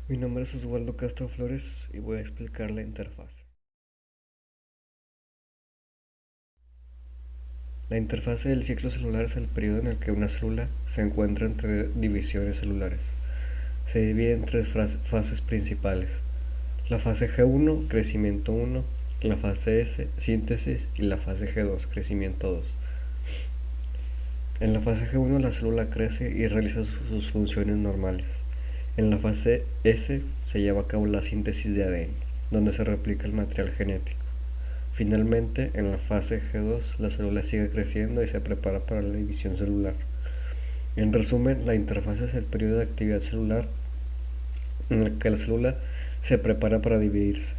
Mi nombre es Osvaldo Castro Flores y voy a explicar la interfaz. La interfase del ciclo celular es el periodo en el que una célula se encuentra entre divisiones celulares. Se divide en tres fases principales: la fase G1, crecimiento 1, la fase S, síntesis, y la fase G2, crecimiento 2. En la fase G1 la célula crece y realiza sus funciones normales. En la fase S se lleva a cabo la síntesis de ADN, donde se replica el material genético. Finalmente, en la fase G2, la célula sigue creciendo y se prepara para la división celular. En resumen, la interfaz es el periodo de actividad celular en el que la célula se prepara para dividirse.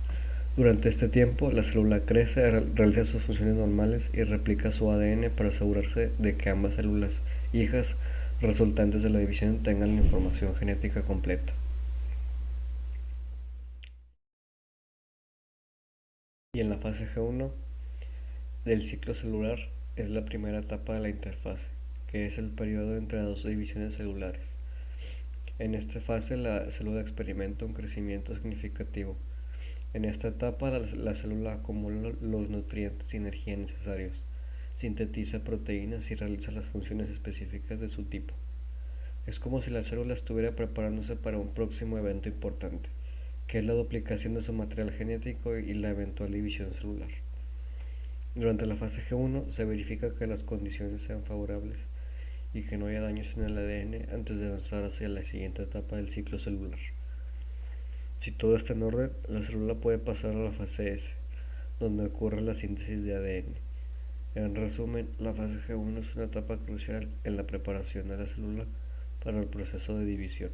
Durante este tiempo, la célula crece, realiza sus funciones normales y replica su ADN para asegurarse de que ambas células hijas resultantes de la división tengan la información genética completa. Y en la fase G1 del ciclo celular es la primera etapa de la interfase, que es el periodo entre dos divisiones celulares. En esta fase la célula experimenta un crecimiento significativo. En esta etapa la célula acumula los nutrientes y energía necesarios, sintetiza proteínas y realiza las funciones específicas de su tipo. Es como si la célula estuviera preparándose para un próximo evento importante, que es la duplicación de su material genético y la eventual división celular. Durante la fase G1 se verifica que las condiciones sean favorables y que no haya daños en el ADN antes de avanzar hacia la siguiente etapa del ciclo celular. Si todo está en orden, la célula puede pasar a la fase S, donde ocurre la síntesis de ADN. En resumen, la fase G1 es una etapa crucial en la preparación de la célula para el proceso de división.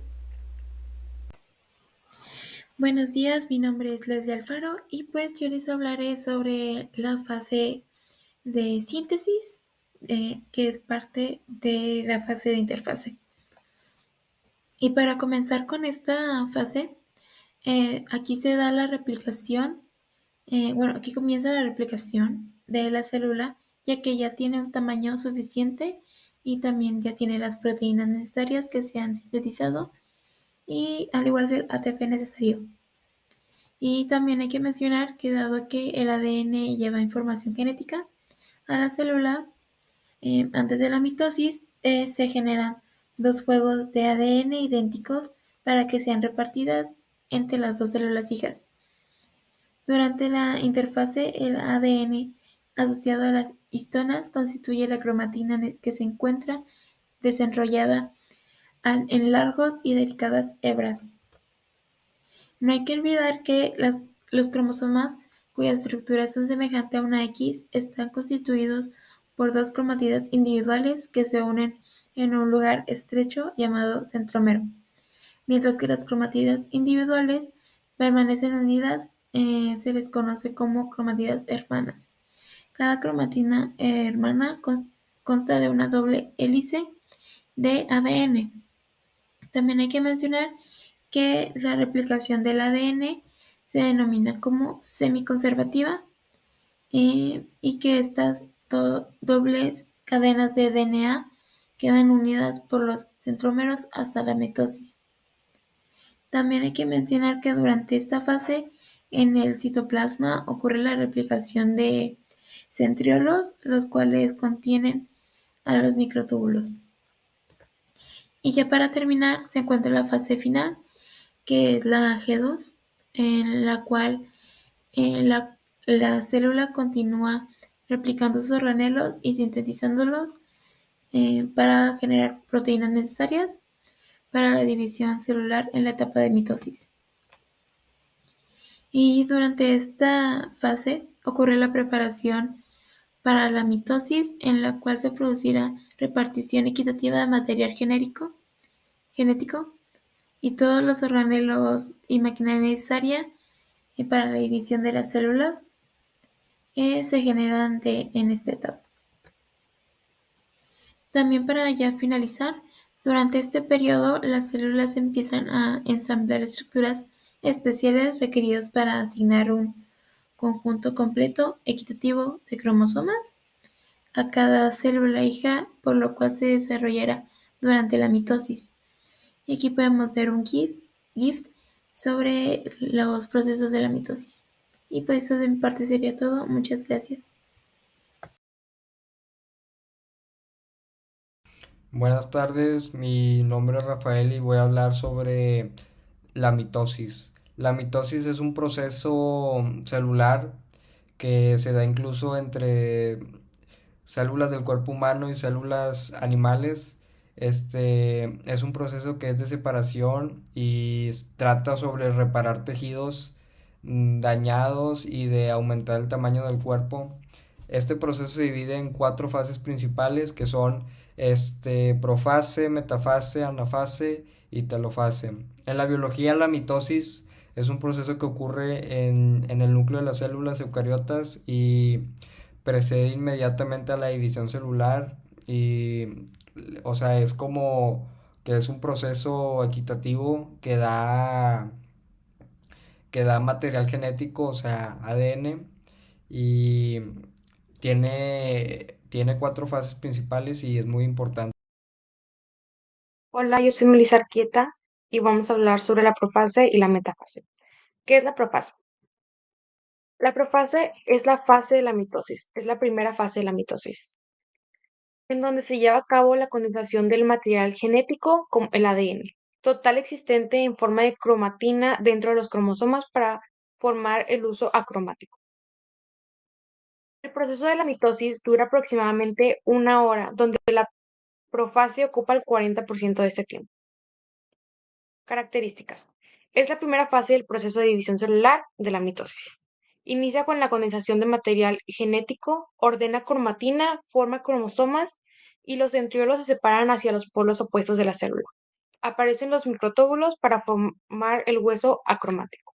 Buenos días, mi nombre es Leslie Alfaro y pues yo les hablaré sobre la fase de síntesis, que es parte de la fase de interfase. Y para comenzar con esta fase, aquí se da la replicación, aquí comienza la replicación de la célula, ya que ya tiene un tamaño suficiente y también ya tiene las proteínas necesarias que se han sintetizado y al igual que el ATP necesario. Y también hay que mencionar que dado que el ADN lleva información genética a las células, antes de la mitosis se generan dos juegos de ADN idénticos para que sean repartidas entre las dos células hijas. Durante la interfase, el ADN asociado a las histonas constituye la cromatina que se encuentra desenrollada en largos y delicadas hebras. No hay que olvidar que los cromosomas, cuyas estructuras son semejantes a una X, están constituidos por dos cromátidas individuales que se unen en un lugar estrecho llamado centrómero, mientras que las cromátidas individuales permanecen unidas, se les conoce como cromátidas hermanas. Cada cromatina hermana consta de una doble hélice de ADN. También hay que mencionar que la replicación del ADN se denomina como semiconservativa, y que estas dobles cadenas de DNA quedan unidas por los centrómeros hasta la mitosis. También hay que mencionar que durante esta fase en el citoplasma ocurre la replicación de centriolos, los cuales contienen a los microtúbulos. Y ya para terminar se encuentra la fase final, que es la G2, en la cual la célula continúa replicando sus organelos y sintetizándolos, para generar proteínas necesarias para la división celular en la etapa de mitosis. Y durante esta fase ocurre la preparación para la mitosis, en la cual se producirá repartición equitativa de material genético y todos los organelos y maquinaria necesaria para la división de las células se generan en esta etapa. También para ya finalizar, durante este periodo las células empiezan a ensamblar estructuras especiales requeridas para asignar un conjunto completo equitativo de cromosomas a cada célula hija, por lo cual se desarrollará durante la mitosis. Y aquí podemos ver un GIF sobre los procesos de la mitosis. Y pues eso de mi parte sería todo. Muchas gracias. Buenas tardes, mi nombre es Rafael y voy a hablar sobre la mitosis. La mitosis es un proceso celular que se da incluso entre células del cuerpo humano y células animales. Este es un proceso que es de separación y trata sobre reparar tejidos dañados y de aumentar el tamaño del cuerpo. Este proceso se divide en cuatro fases principales que son profase, metafase, anafase y telofase. En la biología, la mitosis es un proceso que ocurre en el núcleo de las células eucariotas y precede inmediatamente a la división celular y, o sea, es como que es un proceso equitativo que da material genético, o sea, ADN, y tiene cuatro fases principales y es muy importante. Hola, yo soy Melissa Arquieta y vamos a hablar sobre la profase y la metafase. ¿Qué es la profase? La profase es la fase de la mitosis, es la primera fase de la mitosis, en donde se lleva a cabo la condensación del material genético como el ADN, total existente en forma de cromatina dentro de los cromosomas para formar el uso acromático. El proceso de la mitosis dura aproximadamente una hora, donde la profase ocupa el 40% de este tiempo. Características. Es la primera fase del proceso de división celular de la mitosis. Inicia con la condensación de material genético, ordena cromatina, forma cromosomas y los centriolos se separan hacia los polos opuestos de la célula. Aparecen los microtúbulos para formar el hueso acromático.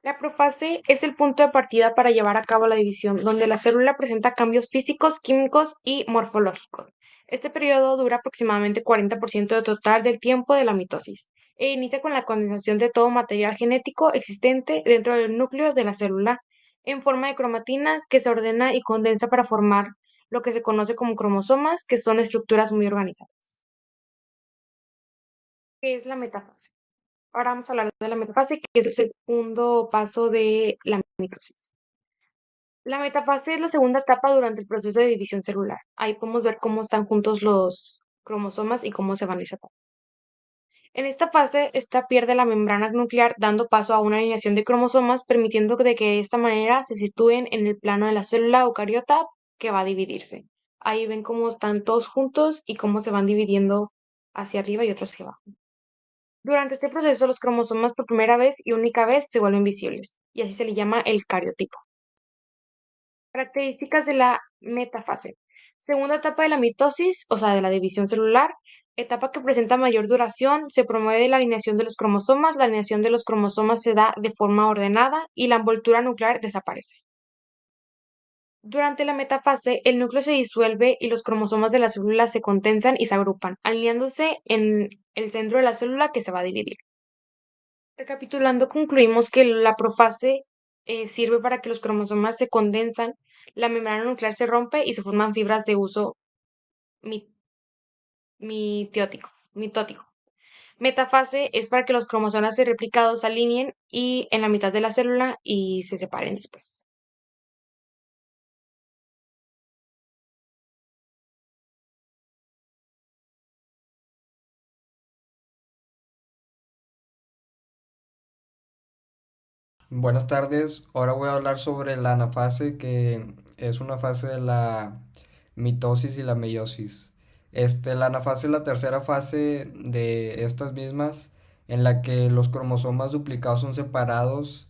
La profase es el punto de partida para llevar a cabo la división, donde la célula presenta cambios físicos, químicos y morfológicos. Este periodo dura aproximadamente 40% del total del tiempo de la mitosis e inicia con la condensación de todo material genético existente dentro del núcleo de la célula en forma de cromatina que se ordena y condensa para formar lo que se conoce como cromosomas, que son estructuras muy organizadas. ¿Qué es la metafase? Ahora vamos a hablar de la metafase, que es el segundo paso de la mitosis. La metafase es la segunda etapa durante el proceso de división celular. Ahí podemos ver cómo están juntos los cromosomas y cómo se van desatando. En esta fase, esta pierde la membrana nuclear, dando paso a una alineación de cromosomas, permitiendo de que de esta manera se sitúen en el plano de la célula eucariota que va a dividirse. Ahí ven cómo están todos juntos y cómo se van dividiendo hacia arriba y otros hacia abajo. Durante este proceso, los cromosomas por primera vez y única vez se vuelven visibles, y así se le llama el cariotipo. Características de la metafase. Segunda etapa de la mitosis, o sea, de la división celular. Etapa que presenta mayor duración, se promueve la alineación de los cromosomas, la alineación de los cromosomas se da de forma ordenada y la envoltura nuclear desaparece. Durante la metafase, el núcleo se disuelve y los cromosomas de la célula se condensan y se agrupan, alineándose en el centro de la célula que se va a dividir. Recapitulando, concluimos que la profase sirve para que los cromosomas se condensan, la membrana nuclear se rompe y se forman fibras de uso mi- mitótico. Metafase es para que los cromosomas replicados se alineen y en la mitad de la célula y se separen después. Buenas tardes, ahora voy a hablar sobre la anafase, que es una fase de la mitosis y la meiosis. La anafase es la tercera fase de estas mismas, en la que los cromosomas duplicados son separados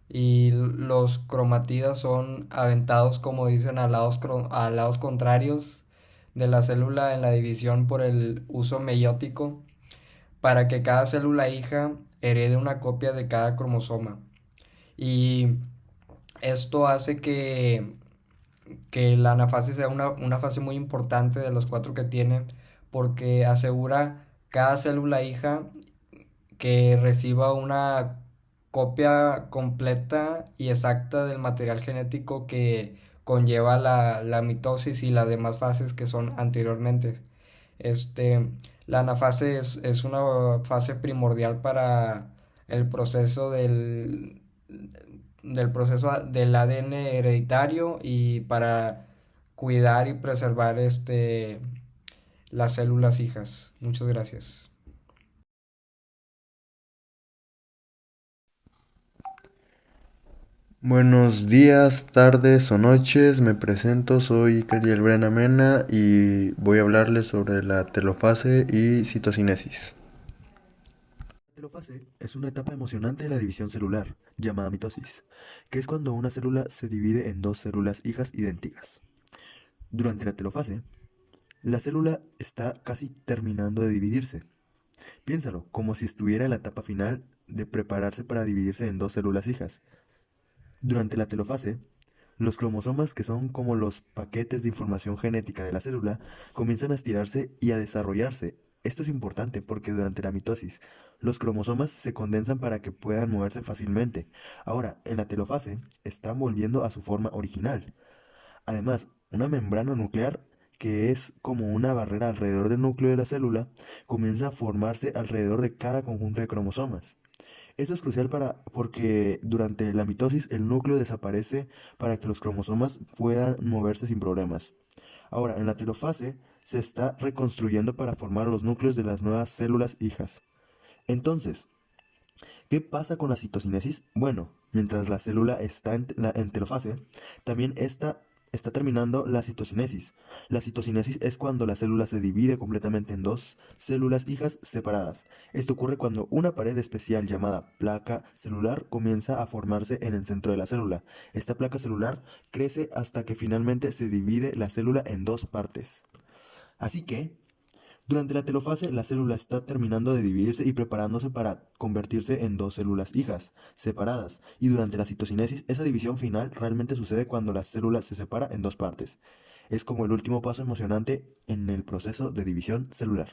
y los cromatidas son aventados, como dicen, a lados contrarios de la célula en la división por el uso meiótico, para que cada célula hija herede una copia de cada cromosoma. Y esto hace que la anafase sea una fase muy importante de los cuatro que tienen, porque asegura cada célula hija que reciba una copia completa y exacta del material genético que conlleva la mitosis y las demás fases que son anteriormente. Este, La anafase es una fase primordial para el proceso del proceso del ADN hereditario y para cuidar y preservar las células hijas. Muchas gracias. Buenos días, tardes o noches, me presento, soy Cariel Brena Mena y voy a hablarles sobre la telofase y citocinesis. La telofase es una etapa emocionante de la división celular, llamada mitosis, que es cuando una célula se divide en dos células hijas idénticas. Durante la telofase, la célula está casi terminando de dividirse. Piénsalo, como si estuviera en la etapa final de prepararse para dividirse en dos células hijas. Durante la telofase, los cromosomas, que son como los paquetes de información genética de la célula, comienzan a estirarse y a desarrollarse. Esto es importante porque durante la mitosis, los cromosomas se condensan para que puedan moverse fácilmente. Ahora, en la telofase, están volviendo a su forma original. Además, una membrana nuclear, que es como una barrera alrededor del núcleo de la célula, comienza a formarse alrededor de cada conjunto de cromosomas. Esto es crucial porque durante la mitosis el núcleo desaparece para que los cromosomas puedan moverse sin problemas. Ahora, en la telofase se está reconstruyendo para formar los núcleos de las nuevas células hijas. Entonces, ¿qué pasa con la citocinesis? Bueno, mientras la célula está en telofase, también está terminando la citocinesis. La citocinesis es cuando la célula se divide completamente en dos células hijas separadas. Esto ocurre cuando una pared especial llamada placa celular comienza a formarse en el centro de la célula. Esta placa celular crece hasta que finalmente se divide la célula en dos partes. Así que, durante la telofase, la célula está terminando de dividirse y preparándose para convertirse en dos células hijas, separadas. Y durante la citocinesis, esa división final realmente sucede cuando la célula se separa en dos partes. Es como el último paso emocionante en el proceso de división celular.